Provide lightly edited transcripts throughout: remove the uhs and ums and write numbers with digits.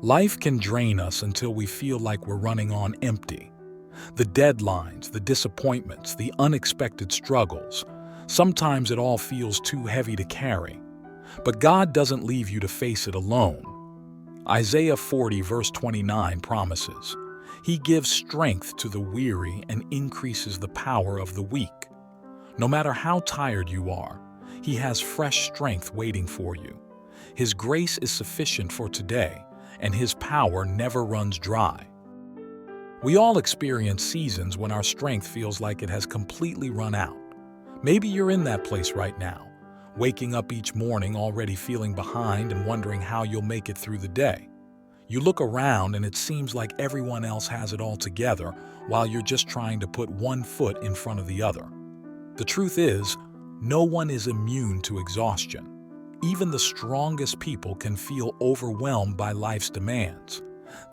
Life can drain us until we feel like we're running on empty. The deadlines, the disappointments, the unexpected struggles. Sometimes it all feels too heavy to carry. But God doesn't leave you to face it alone. Isaiah 40 verse 29 promises, "He gives strength to the weary and increases the power of the weak." No matter how tired you are, He has fresh strength waiting for you. His grace is sufficient for today, and His power never runs dry. We all experience seasons when our strength feels like it has completely run out. Maybe you're in that place right now, waking up each morning already feeling behind and wondering how you'll make it through the day. You look around and it seems like everyone else has it all together while you're just trying to put one foot in front of the other. The truth is, no one is immune to exhaustion. Even the strongest people can feel overwhelmed by life's demands.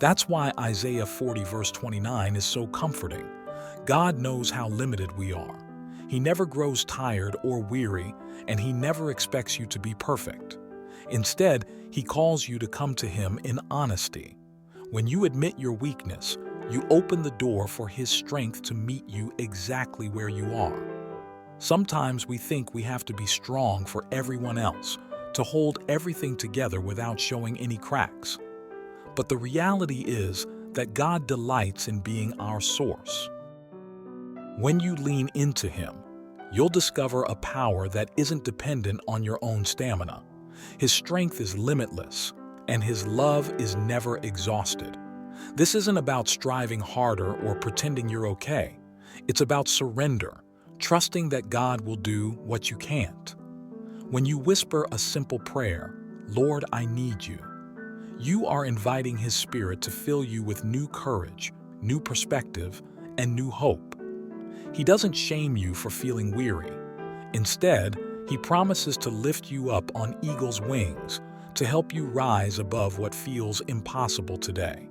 That's why Isaiah 40 verse 29 is so comforting. God knows how limited we are. He never grows tired or weary, and He never expects you to be perfect. Instead, He calls you to come to Him in honesty. When you admit your weakness, you open the door for His strength to meet you exactly where you are. Sometimes we think we have to be strong for everyone else, to hold everything together without showing any cracks. But the reality is that God delights in being our source. When you lean into Him, you'll discover a power that isn't dependent on your own stamina. His strength is limitless, and His love is never exhausted. This isn't about striving harder or pretending you're okay. It's about surrender, trusting that God will do what you can't. When you whisper a simple prayer, "Lord, I need you," you are inviting His Spirit to fill you with new courage, new perspective, and new hope. He doesn't shame you for feeling weary. Instead, He promises to lift you up on eagle's wings, to help you rise above what feels impossible today.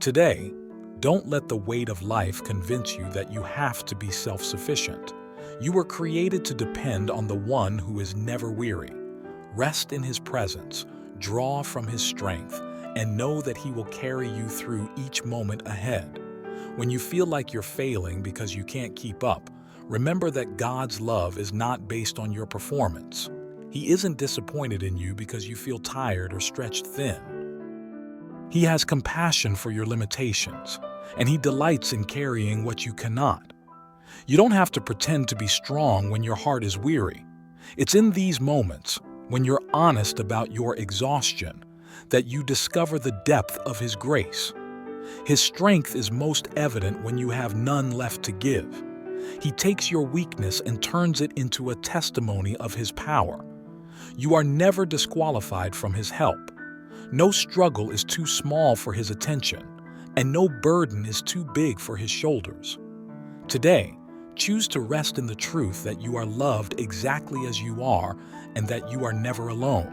Today, don't let the weight of life convince you that you have to be self-sufficient. You were created to depend on the One who is never weary. Rest in His presence, draw from His strength, and know that He will carry you through each moment ahead. When you feel like you're failing because you can't keep up, remember that God's love is not based on your performance. He isn't disappointed in you because you feel tired or stretched thin. He has compassion for your limitations, and He delights in carrying what you cannot. You don't have to pretend to be strong when your heart is weary. It's in these moments, when you're honest about your exhaustion, that you discover the depth of His grace. His strength is most evident when you have none left to give. He takes your weakness and turns it into a testimony of His power. You are never disqualified from His help. No struggle is too small for His attention, and no burden is too big for His shoulders. Today, choose to rest in the truth that you are loved exactly as you are and that you are never alone.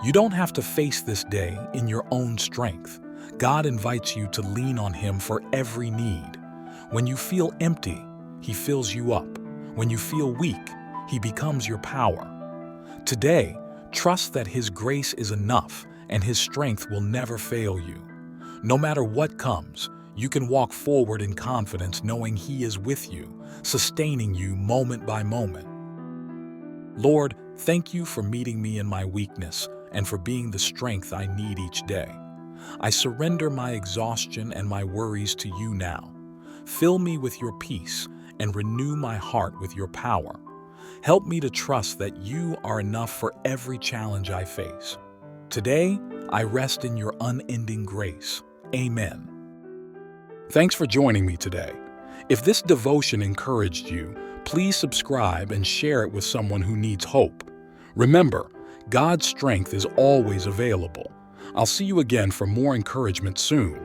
You don't have to face this day in your own strength. God invites you to lean on Him for every need. When you feel empty, He fills you up. When you feel weak, He becomes your power. Today, trust that His grace is enough and His strength will never fail you. No matter what comes, you can walk forward in confidence knowing He is with you, sustaining you moment by moment. Lord, thank you for meeting me in my weakness and for being the strength I need each day. I surrender my exhaustion and my worries to you now. Fill me with your peace and renew my heart with your power. Help me to trust that you are enough for every challenge I face. Today, I rest in your unending grace. Amen. Thanks for joining me today. If this devotion encouraged you, please subscribe and share it with someone who needs hope. Remember, God's strength is always available. I'll see you again for more encouragement soon.